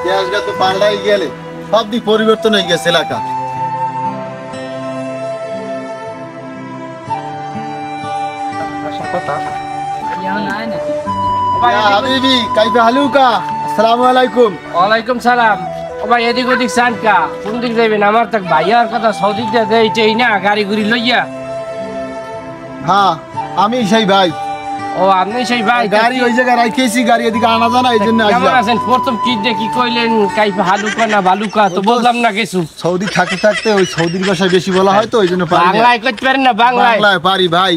দেশটা তো পাল্টাই গেলে সব দিক পরিবর্তন হয়ে গেছে এলাকা। হাবিবি কাইফে হালুকা আসসালামু আলাইকুম। ওয়ালাইকুম সালাম। ও ভাই এদিক ওদিক চান কা কোন দিক যাবেন? আমার তো ভাইয়ার কথা সৌদি দেই না গাড়ি গুড়ি লইয়া। হ্যাঁ আমি সেই ভাই। ও আপনি সেই ভাই? গাড়ি ওই জায়গায় রাখেছি, গাড়ি এদিকে আনা জানা এই জন্য কেমন আছেন? প্রথম কি দেখি কইলেন কাইফে হালুকা না বালুকা, তো বললাম না কিছু। সৌদি থাকতে থাকতে ওই সৌদির ভাষায় বেশি বলা হয় তো ওই জন্য বাংলায় কইতে পারেন না? বাংলায় পারি ভাই।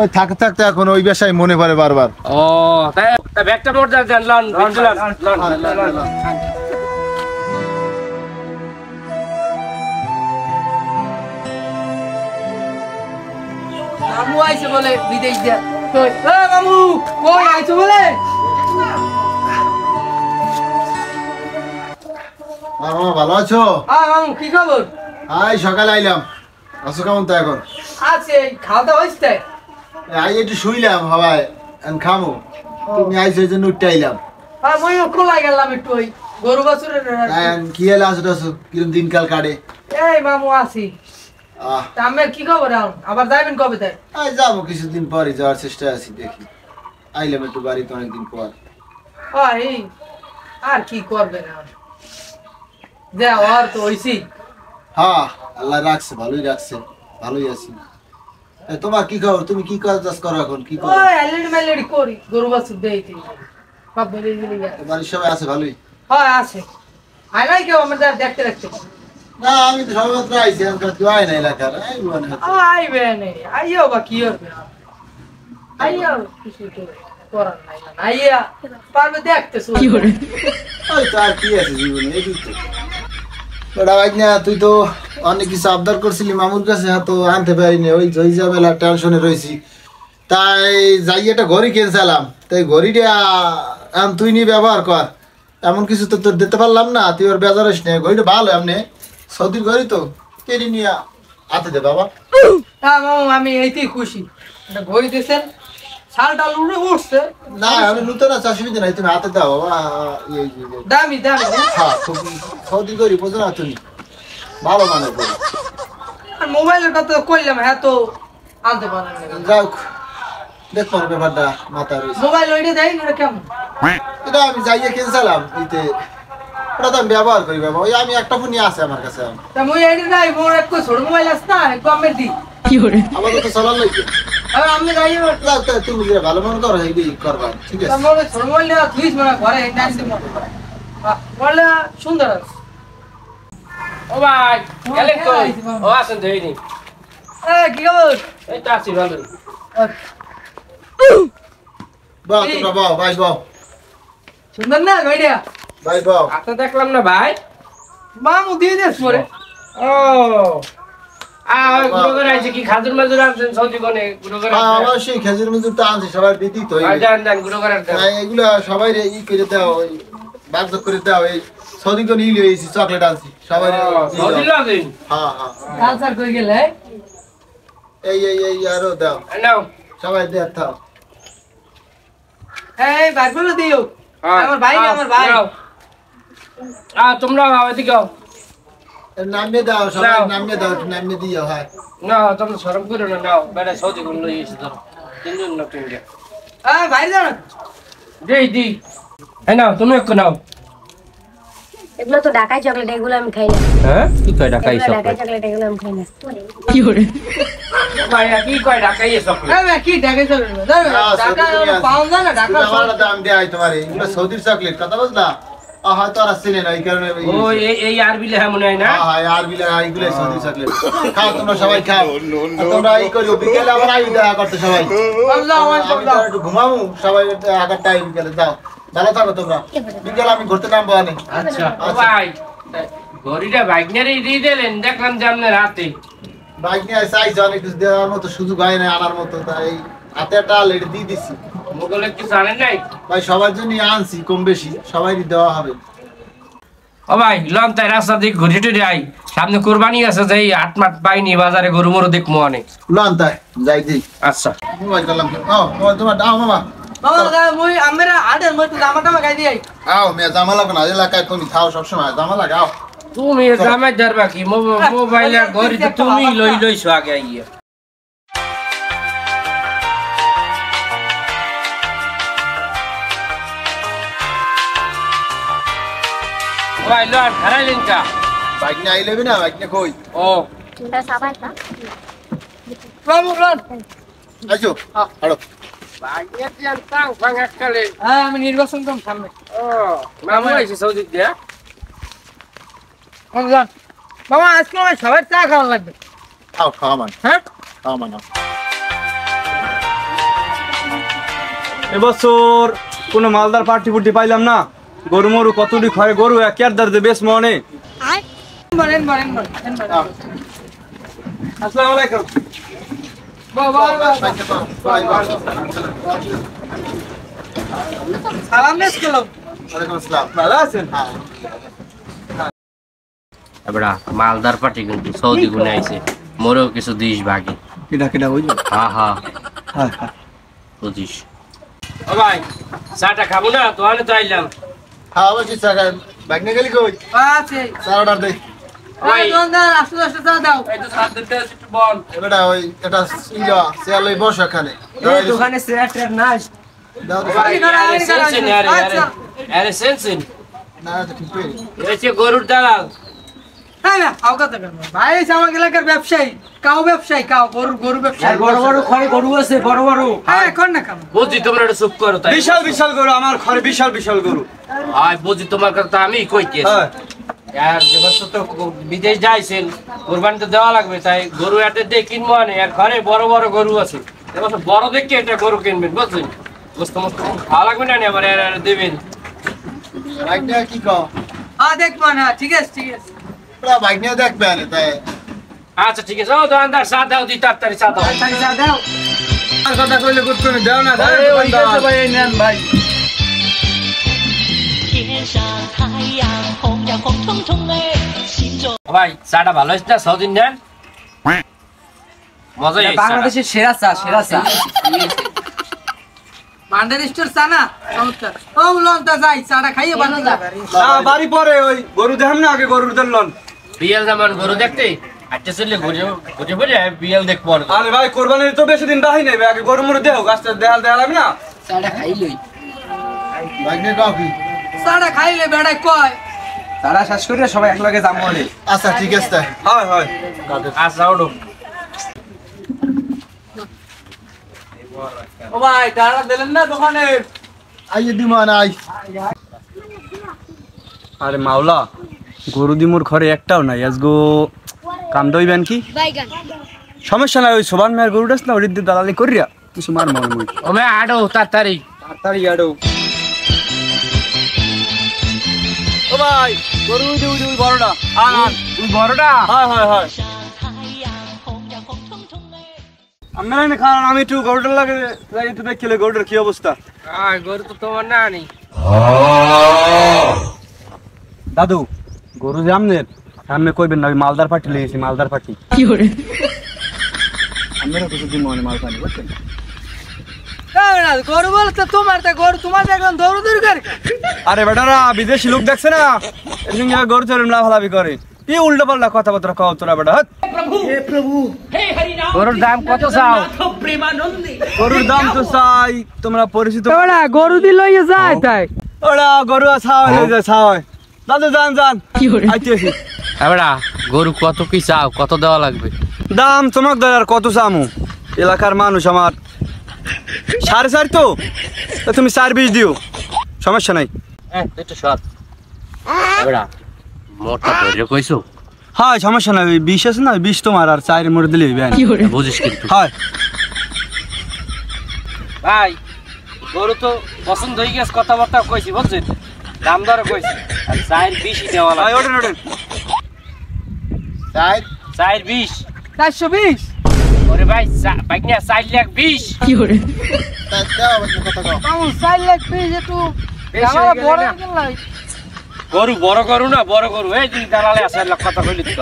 ওই থাকতে থাকতে এখন ওই ভাষায় মনে পড়ে বারবার। ও তাই ব্যাগটা মোট দেন লন লন। মামু আইছে বলে বিদেশ দিয়া। কই এ মামু কই আইছো বলে? মামা ভালো আছো? হ্যাঁ মামু কি খবর? আই সকালে আইলাম। আছো কেমন তো এখন? আছে খাওয়া দাওয়া হইছে? আই একটু শুইলাম হাওয়ায় এখন খামো। তুমি আইছো এই জন্য উঠতে আইলাম। হ্যাঁ মই কোলাই গেলাম একটু ওই গরু বাছুরের। কি হলো আছো টাছো কিরম দিনকাল কাটে? এই মামু আছি। আমার কি খবর? আবার যাবেন কবে? তাই আই যাবো কিছুদিন পরে, যাওয়ার চেষ্টা আছি, দেখি আইলাম একটু বাড়িতে অনেকদিন পর। এই আর কি করবে না যা আর তো হইছি। হ্যাঁ আল্লাহ রাখছে, ভালোই রাখছে, ভালোই আছি। তোমার কি খবর? তুমি কি কাজ করো এখন? কি করো? ওই এলইডি মেলইডি করি, গরু বাছুর দেইতে সব বেরে দিলি গা। বাড়ির সবাই আছে ভালোই? হ্যাঁ আছে। আই নাই কেউ আমাদের দেখতে দেখতে? না আমি তো সবেমাত্র আইছি, এখনকার কেউ আয় না এলাকার। আইবে নেই, আইও বা কি হবে? আইও কিছু তো করার নাই না, আইয়া পারবে দেখতে শুরু। ওই তো আর কি আছে জীবনে, এই তো। ওটা ভাই না, তুই তো অনেক কিছু আবদার করছিলি মামুর কাছে, তো আনতে পারিনি, ওই ঝইঝামেলা টেনশনে রয়েছি। তাই যাই একটা ঘড়ি কিনছিলাম, তাই ঘড়িটা তুই নিয়ে ব্যবহার কর। এমন কিছু তো তোর দিতে পারলাম না, তুই ওর বেজার হইস না। ঘড়িটা ভালো, এমনি সৌদির ঘড়ি তো কেড়ে নিয়ে হাতে দে বাবা। হ্যাঁ মামু আমি এইতেই খুশি। ঘড়ি দিয়েছেন, শালটা উড়ে উঠছে। না আমি নতুন আছে, অসুবিধা নাই, তুমি হাতে দাও বাবা। দামি দামি। হ্যাঁ খুব সৌদির ঘড়ি বোঝো না তুমি, ভালো মানের ঘড়ি। আর মোবাইলের কথা কইলাম, হ্যাঁ তো আনতে পারেন না। যাও দেখো ব্যাপারটা মাথা রয়েছে। মোবাইল ওইটা দেয় না কেমন? এটা আমি যাইয়ে কিনছিলাম ইতে, ওটা তো আমি ব্যবহার করি বাবা। ওই আমি একটা ফোনই আছে আমার কাছে। তা মই আইডি নাই, মোর একটা ছোট মোবাইল আছে না, কমের দি কি করে আমাদের তো চলার লাগে। আর আমি যাইয়ে যাও তো, তুমি যে ভালো মনে করো এই করবা, ঠিক আছে? মোর ছোট মোবাইল না তুইস মানে ঘরে নাইতে মত বলে সুন্দর আছে। ও ভাই গেলে কই? ও আসেন দেইনি। কি খবর? এই তো আছি ভালো। বাহ তোমরা বাহ, ভাই বাহ, সুন্দর না গাইডা? ভাই বাহ। আপনি দেখলাম না ভাই, মামু দিয়ে দেস পরে। ও গুড়ো করে আইছে কি? খাজুর মাজুর আনছেন সৌদি কোনে? গুড়ো করে আমার সেই খেজুর মজুর তো আনছি, সবাই দিদি তো জান গুড়ো করে এগুলা সবাই ই করে দাও, ওই বাগ করে দাও। এই সৌদি কোন ইলি হয়েছি, চকলেট আনছি সবাই। সৌদি লাগেন? হ্যাঁ হ্যাঁ কালচার কই গেলে? এই এই এই আরো দাও, নাও সবাই দেখ থাও। এই বাইরগুলো দিও। আমার ভাই না, আমার ভাই। তোমরা এদিকে যাও। নামে দাও, সবাই নামে দাও, নামে দিও। হ্যাঁ না তোমরা শরম করো না, নাও বেটা সৌদি কোন লই এসে ধরো তিনজন না তিনজন। ভাই জান দেই দি। এই নাও তুমি একটু নাও। এগুলো তো ঢাকাই চকলেট, এগুলো আমি খাই না। হ্যাঁ কি কয় ঢাকাই ঢাকাই চকলেট, এগুলো আমি খাই না। কি করে ভাই কি কয় ঢাকাই চকলেট? হ্যাঁ কি ঢাকাই চকলেট? ঢাকা পাওয়া যায় না, ঢাকা আমার দাম দেয় তোমার। এগুলো সৌদির চকলেট, কথা বুঝলা? হয়তো আর আসছে না, এই কারণে। ও এই আরবি লেখা মনে হয় না? হ্যাঁ আরবি লেখা, এগুলো সৌদির চকলেট। খাও তোমরা, সবাই খাও। তোমরা এই করো, বিকেলে আবার আই দেখা করতে সবাই। আমি তো একটু ঘুমাবো, সবাই আগার টাইম বিকেলে। যাও ভালো থাকো তোমরা, বিকেলে আমি ঘুরতে নামবো অনেক। আচ্ছা ভাই ঘড়িটা বাইক নিয়ে দিয়ে দিলেন, দেখলাম যে আপনার হাতে বাইক নিয়ে চাইছে, অনেক কিছু দেওয়ার মতো সুযোগ হয় না আনার মতো, তাই হাতে একটা লেট দিয়ে দিচ্ছি। মোগলে কিছু জানেন নাই ভাই? সবার জন্য আনছি, কম বেশি সবাই দেওয়া হবে। ও ভাই লন তাই রাস্তা দিক ঘুরে টুরে আই, সামনে কোরবানি আছে, যাই আট মাঠ পাইনি বাজারে গরু মরু দেখবো অনেক। লন তাই যাই দিই। আচ্ছা মোবাইল করলাম। ও তোমার দাও মামা, বাবা মই আমরা আডের মই তো জামাটা গাই দিই আও মে জামা লাগবে না এলাকায় তুমি থাও সব সময় জামা লাগাও তুমি জামাই ধরবা কি মোবাইলে ঘরে তুমি লইছো আগে আইয়া ভাই লন হারাইলেন কা বাইক নিয়ে আইলেবি না বাইক নিয়ে কই ও এটা সবাই না রামু রান আইছো হাড়ো বাইকে যান তাং ভাঙা কালে হ্যাঁ আমি নির্বাচন কম সামনে ও মামু আইছে সৌদি দিয়া কোন যান মামা আজকে আমার সবাই চা খাওয়া লাগবে খাও খাও মান হ্যাঁ খাও মান এবছর কোনো মালদার পার্টি ফুটি পাইলাম না গরু মরু কতটি খয় গরু একের দাঁড়তে বেশ মনে বলেন আসসালামু আলাইকুম বাবা সালাম নেস করলো ওয়ালাইকুম আসসালাম ভালো আছেন এবড়া মালদার পার্টি কিন্তু সৌদি গুনে আইছে মোরেও কিছু দিস বাকি কিডা কিডা হইল হ্যাঁ হ্যাঁ হ্যাঁ হ্যাঁ বুঝিস ও ভাই চাটা খাবো না তো আনে তো আইলাম হ্যাঁ অবশ্যই স্যার বাইক নিয়ে গেলি কই আছে স্যার অর্ডার দে ভাই দোকানদার আসতে চা দাও এই তো সাত দিতে একটু বল এবারে ওই এটা ইয়া চেয়ার লই বস এখানে এই দোকানে সেট নাই দাও তো ভাই সেনসেন আরে সেনসেন না তো ঠিক পেয়ে এই যে গরুর দালাল হ্যাঁ না আওকা তো ভাই আমার এলাকার ব্যবসায়ী কাও গরু ব্যবসায়ী বড় বড় খড়ে গরু আছে বড় হ্যাঁ এখন না কাম বুঝি তোমরা একটু চুপ করো তাই বিশাল বিশাল গরু আমার ঘরে বিশাল বিশাল গরু আয় বুঝি তোমার কথা আমি কই কি হ্যাঁ আর এবছর তো বিদেশ যাইছেন কুরবানি তো দেওয়া লাগবে তাই গরু এতে দিয়ে কিনবো আনে আর ঘরে বড় বড় গরু আছে এবছর বড় দেখে এটা গরু কিনবেন বুঝলেন গোস্ত মোস্ত ভালো লাগবে না আবার এর দেবেন বাইক নিয়ে কি কও দেখবো না ঠিক আছে পুরা বাইক নিয়ে দেখবে না তাই আচ্ছা ঠিক আছে ও দোকানদার চা দাও দি তাড়াতাড়ি চা দাও আর কথা কইলে গুড করে দাও না আরে, ওই গেছে ভাই, এই নেন ভাই 天上太阳红呀红彤彤哎，心中。 ভাই চাটা ভালো হয়েছে না সদিন নেন মজা বাংলাদেশের সেরা চা বান্ডার স্টোর চা না চমৎকার ও লনটা যাই চাটা খাইয়ে বান্ডা না বাড়ি পরে ওই গরু দেখাম না আগে গরুর দলন বিয়াল যেমন গরু দেখতে আচ্ছা চললে ঘুরে ঘুরে বিয়াল দেখবো আরে ভাই কোরবানির তো বেশি দিন বাহি নেই আগে গরু মরু দেও গাছটা দেখাল আমি না চাটা খাইলই বাইক নিয়ে কাও কি চাটা খাইলে বেড়াই কয় তারা শেষ করে সবাই একলগে যাবো বলে আচ্ছা ঠিক আছে তাই হয় হয় আচ্ছা ওঠো ও ভাই তারা দিলেন না দোকানে আইয়ে দিমা না আই আরে মাওলা গরু দি মোর ঘরে একটাও নাই আজগো কাম দইবেন কি সমস্যা নাই ওই সোবান মেয়ের গরুটা না ওই দালালি করিয়া কিছু মার মন মুই ও মে আডো তাড়াতাড়ি তাড়াতাড়ি আড়ো ও ভাই গরু উই বড়টা আন তুই বড়টা হয় হয় হয় 上太阳红呀红彤彤哎。 আমরা না খান আমি একটু গরুটার লাগে একটু দেখলে গরুটার কি অবস্থা গরু তো তোমার না নি দাদু গরু যে আমনের সামনে কইবেন না ওই মালদার পাটি লেগেছি মালদার পাটি কি করে? আমরা কিছু দিন মনে মাল পানি বুঝছেন গরু বলতে তোমার দেখলাম দৌড় করে আরে বেটারা বিদেশি লোক দেখছে না এরকম জায়গায় গরু চড়ে লাফালাফি করে কি উল্টা পাল্টা কথাবার্তা কও তোরা বেটা হাত গরুর দাম কত চাও গরুর দাম তো চাই তোমরা পরিচিত গরু দিল যায় তাই ওরা গরু ছাওয়াই লই যায় ছাওয়াই দাদু যান যান কি করে? আইতেছি এবারে গরু কত কি চাও কত দেওয়া লাগবে দাম তোমাক দয়ার কত চামু এলাকার মানুষ আমার 4.5 তো তুমি 4.20 দিও সমস্যা নাই একটু সর এবারে মোটা ধরে কইছো হয় সমস্যা নাই 20 আছে না 20 তোমার আর 4 মোড় দিলে হইবে কি করে? বুঝিস কিন্তু হয় ভাই গরু তো পছন্দ হয়ে গেছে কথাবার্তা কইছি বুঝছেন দাম দর কইছি আর 4.20 দেওয়া হয় লাগবে ওঠেন ওঠেন তাই 4.20 420 ওরে ভাই বাইক নিয়ে 4,20,000 কি করে? তাই দাও কথা কও কেমন 4,20,000 একটু দালাল বড় কিনলাই গরু বড় গরু না বড় গরু এই দিন দালালে আছে লাখ কথা কইলি তো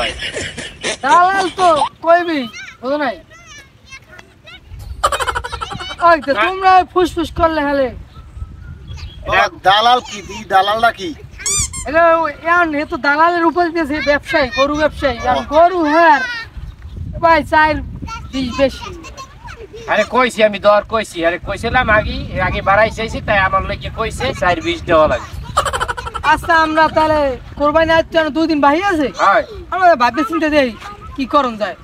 দালাল তো কইবি বুঝো নাই ওই তো তোমরা ফুসফুস করলে হলে দালাল কি দালালটা কি এটা এ তো দালালের উপর দিয়েছে ব্যবসায়ী গরু ব্যবসায়ী আর গরু হ্যাঁ ভাই চার 20 বেশি আরে কইছি আমি দর কইছি আরে কইছিলাম আগে বাড়াই চাইছি তাই আমার লইকে কইছে 4-20 দেওয়া লাগে আচ্ছা আমরা তাহলে কোরবানি আজ 2 দিন বাহি আছে হয় আমরা ভাবতে চিন্তা দেই কি করন যায়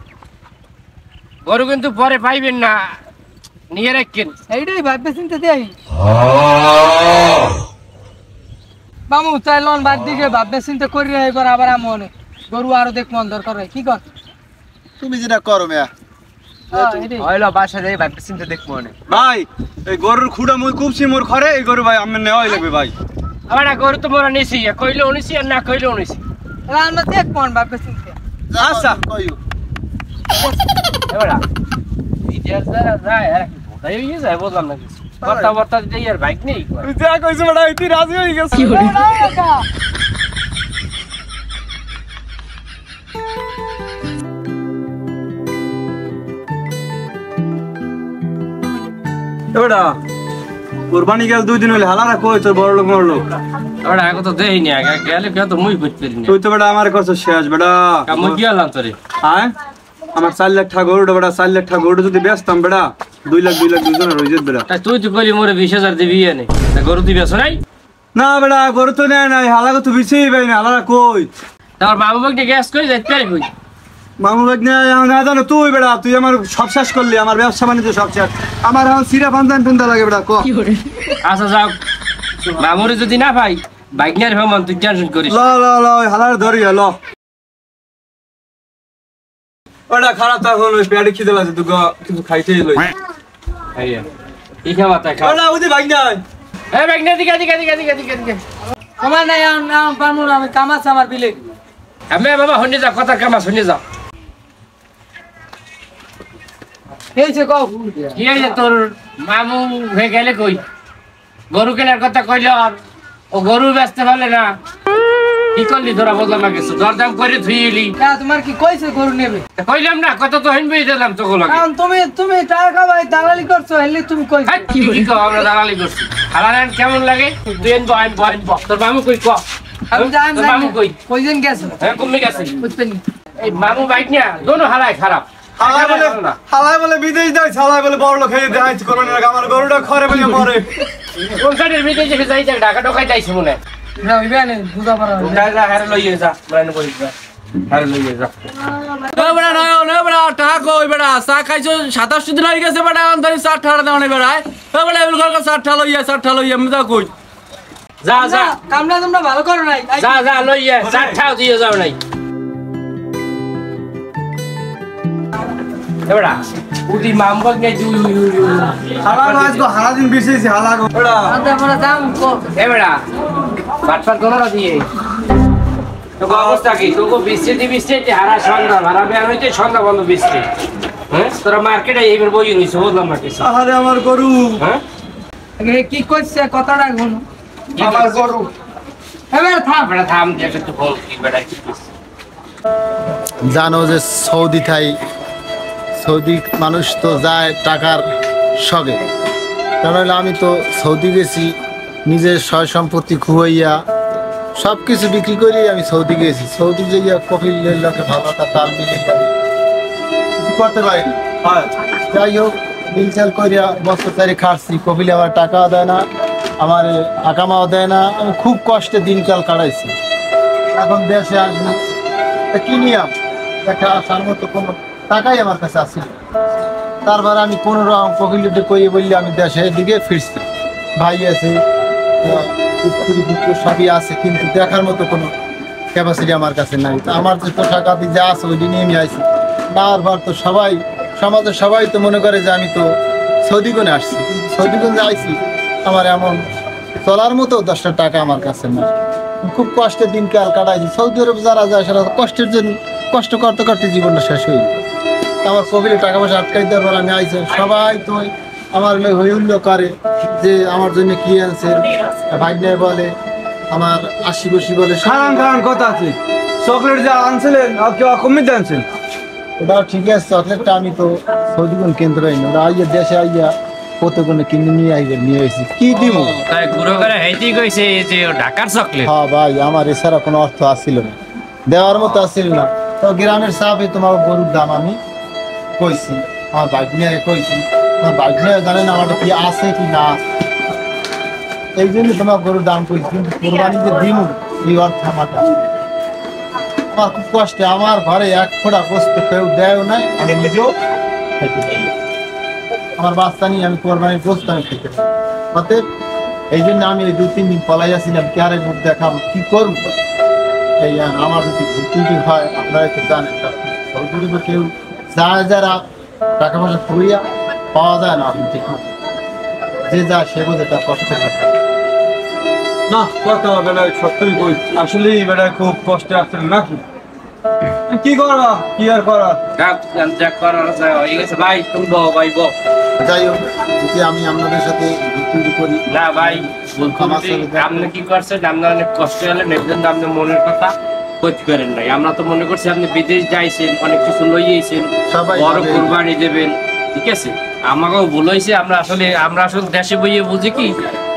গরু কিন্তু পরে পাইবেন না নিয়ে রাখেন এইটাই ভাবতে চিন্তা দেই মামু চাইলন বাদ দিকে ভাবতে চিন্তা করি এবার আবার আমনে গরু আরো দেখ মন দরকার হয় কি কর তুমি যেটা করো মিয়া হইলো বাসা যাই ভাবতে চিন্তা দেখবো না ভাই এই গরুর খুঁড়া মই কুপছি মোর ঘরে এই গরু ভাই আমার নেওয়াই লাগবে ভাই আবার গরু তো মোরা নিছি কইলো নিছি আর না কইলো নিছি আমরা দেখ মন ভাবতে চিন্তা আচ্ছা কইও এবারে বিদেশ যারা যায় আর কি বোধাই হয়ে যায় বললাম না কিছু কথা দিতে আর বাইক নেই তুই যা কইছ বড় তুই রাজি হয়ে গেছিস এবারে কুরবানি গেল 2 দিন হইলে হালারা কই তোর বড় লোক মর লোক এবারে আগে তো দেইনি আগে গেলে কেউ তো মুই বুঝতে পারি না তুই তো বড় আমার কাছে শেষ বেটা কাম কি আলাম তোরে হ্যাঁ আমার 4 লাখ টাকা গরুটা বেটা 4 লাখ টাকা গরু যদি বেচতাম বেটা 2 লাখ দুজনের হয়ে যেত বেটা তুই তো কইলি মোরে 20,000 দিবি এনে গরু তুই বেছ নাই না বেটা গরু তো নেয় নাই হালাকে তো বিছেই পাই না হালারা কই তোর বাবু বাগকে গ্যাস কই যাইতে পারি কই মামু ভাই না জানো তুই বেটা তুই আমার সব শেষ করলি আমার ব্যবসা বাণিজ্য সব শেষ আমার এখন সিরা ফান্দান ফেন্দা লাগে বেটা ক আচ্ছা যাও মামুরে যদি না পাই বাইক নিয়ে ভ্রমণ তুই টেনশন করিস ল ল ল হালার ধরি ল ওটা খারাপ তা হলো পেটে খিদে লাগছে তুই কিছু খাইতেই লই আইয়া কি খাওয়া তাই খাও ওটা উদি ভাই না এ বাইক নিয়ে দিকে আমার নাই না পারমু না আমি কাম আছে আমার বিলে আমি বাবা হন্ডে যা কথা কামা শুনে যাও এইছে কও কি হইছে তোর মামু হয়ে গেলে কই গরু কেনার কথা কইল ও গরু বেচতে পারলে না কি করলি তোরা বললাম না কিছু দরদাম করে ধুইলি না তোমার কি কইছে গরু নেবে কইলাম না কত তো হইনবেই দিলাম তো গোলা কারণ তুমি টাকা ভাই দালালি করছো হেলে তুমি কইছো কি কও আমরা দালালি করছি হালারান কেমন লাগে তুই এনবো আইনবো তোর মামু কই ক আমি জান তোর মামু কই কইজন গেছে হ্যাঁ কমে গেছে বুঝতেন এই মামু বাইক নিয়া দোনো হালাই খারাপ হালাই বলে বিদেশ যাই হালাই বলে বড় লোক খেয়ে দেখাইছি কোরবানি আমার গরুটা ঘরে বলে মরে কোন সাইডের বিদেশে যাই ঢাকা ঢোকাই যাইছে মনে হয় না হইবে না বুঝা পারা যা হারে লইয়ে যা মানে করিস যা হারে লইয়ে যা বেড়া নয় বেড়া টাকা কই বেড়া চা খাইছো 27 দিন হয়ে গেছে বেড়া অন্তরে 60 টাকা দাও না বেড়া বেড়া এগুলো করে 60 টা লইয়া আমি যা কই যা যা কামলা তোমরা ভালো করো নাই যা লইয়ে 60 টাকা দিয়ে যাও নাই এবড়া উদি মামবক নে জু হালা আজকে হালা দিন বিশেষ হালা গোড়া আমরা দাম কো এবড়া বাটপার কোন না দিয়ে তো অবস্থা কি তোকে বিস্তে হারা সন্ধ্যা হারা বের হইতে সন্ধ্যা বন্ধ বিস্তে হ্যাঁ তোরা মার্কেটে এইবার বই রইছ বললাম না কিছু আরে আমার গরু হ্যাঁ কি কইছে কথাটা কোন আমার গরু এবার থাম বড় থাম দেখে তো বল কি বড় কি জানো যে সৌদি মানুষ তো যায় টাকার শখে কারণ আমি তো সৌদি গেছি নিজের সয় সম্পত্তি খুয়াইয়া সব কিছু বিক্রি করেই আমি সৌদি গেছি সৌদি যাইয়া কপিলের লোকে ভালো একটা তাল মিলে কিছু করতে পারিনি যাই হোক মিল চাল করিয়া বছর চারি খাটছি কপিলে আমার টাকাও দেয় না আমার আকামাও দেয় না আমি খুব কষ্টে দিনকাল কাটাইছি এখন দেশে আসবো কি নিয়ম দেখা আসার মতো কোনো টাকাই আমার কাছে আসছিল তারপর আমি কোনো রকম কপিলিতে কইয়ে বললে আমি দেশের দিকে ফিরছি ভাই আছে সবই আছে কিন্তু দেখার মতো কোনো ক্যাপাসিটি আমার কাছে নাই তো আমার যে পোশাক আদি যা আছে ওইটি নিয়ে আমি আইছি না আর তো সবাই সমাজের সবাই তো মনে করে যে আমি তো সৌদিগণে আসছি কিন্তু সৌদিগঞ্জে আইছি আমার এমন চলার মতো 10টা টাকা আমার কাছে না খুব কষ্টের দিনকাল কাটাইছি সৌদি আরব যারা যায় সেটা কষ্টের জন্য কষ্ট করতে করতে জীবনটা শেষ হয়ে আমার কবিলে টাকা পয়সা আটকাই দেওয়ার পর আমি আইছি সবাই তো আমার হৈহুল্য করে যে আমার জন্য কি আনছে ভাগ্নে বলে আমার আশি বসি বলে খান কথা আছে চকলেট যা আনছিলেন কেউ কমিয়ে আনছেন ওটা ঠিক আছে চকলেটটা আমি তো সৌদিগুণ কেন্দ্র পাইনি ওরা আইয়া দেশে আইয়া কতগুলো কিনে নিয়ে আসছি কি দিব। তাই গুঁড়ো করে হেঁটেই কইছে যে ঢাকার চকলেট। হ্যাঁ ভাই, আমার এছাড়া কোনো অর্থ আসছিল না, দেওয়ার মতো আসছিল না। তো গ্রামের সাপে তোমার গরুর দাম আমি কইছি, আমার বাইক নিয়ে কইছি, আমার বাইক নিয়ে জানে না আমার কি আছে কি না আছে, এই জন্য তোমার গরুর দাম কইছি। কিন্তু কোরবানি যে দিন এই অর্থ আমার কাছে নেই। আমার খুব কষ্টে, আমার ঘরে এক ফোঁটা গোস্ত কেউ দেয়ও নাই, আমি নিজেও খেতে পারি না। আমার বাচ্চা নিয়ে আমি কোরবানির গোস্ত আমি খেতে পারি। অতএব এই জন্য আমি এই 2-3 দিন পলাই আসছিলাম, কে আরে মুখ দেখাবো কি করবো। এই আমার যদি ভুল হয় আপনারা একটু জানেন, সরকারি কেউ যারা টাকা পয়সা খুঁড়িয়া পাওয়া যায় না, আপনি ঠিক মতো যে যা সে বোঝে তার কষ্ট থাকে না কথা হবে না, সত্যি কইছি আসলে বেটা খুব কষ্টে আছেন নাকি, কি করবা কি আর করা। যা করার আছে হয়ে গেছে ভাই, তুমি বউ ভাই বউ। যাই হোক, যদি আমি আপনাদের সাথে ঘুরতে করি না ভাই, আপনি কি করছেন, আপনার অনেক কষ্ট হলে নেবেন, আপনার মনের কথা করতে পারেন নাই। আমরা তো মনে করছি আপনি বিদেশ যাইছেন, অনেক কিছু লইয়েছেন, সবাই বড় যাবে। কোরবানি দেবেন, ঠিক আছে। আমাকেও ভুল হয়েছে, আমরা আসলে দেশে বইয়ে বুঝি কি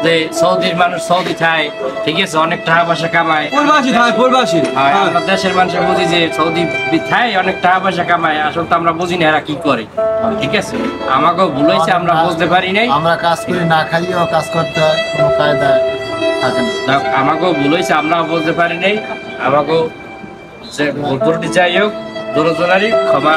যে সৌদির মানুষ সৌদি খায়, ঠিক আছে, অনেক টাকা পয়সা কামায়। প্রবাসী থাই প্রবাসী আর আমরা দেশের মানুষ বুঝি যে সৌদি খায় অনেক টাকা পয়সা কামায়, আসলে তো আমরা বুঝি না এরা কি করে, ঠিক আছে। আমাকেও ভুল হয়েছে, আমরা বুঝতে পারি নাই। আমরা কাজ করি না খাইয়েও কাজ করতে হয়, কোনো কায়দায় থাকে না। আমাকেও ভুল হয়েছে, আমরাও বুঝতে পারি নাই। আমাকেও যে ভুল ত্রুটি যাই হোক, দোনোজনারই ক্ষমা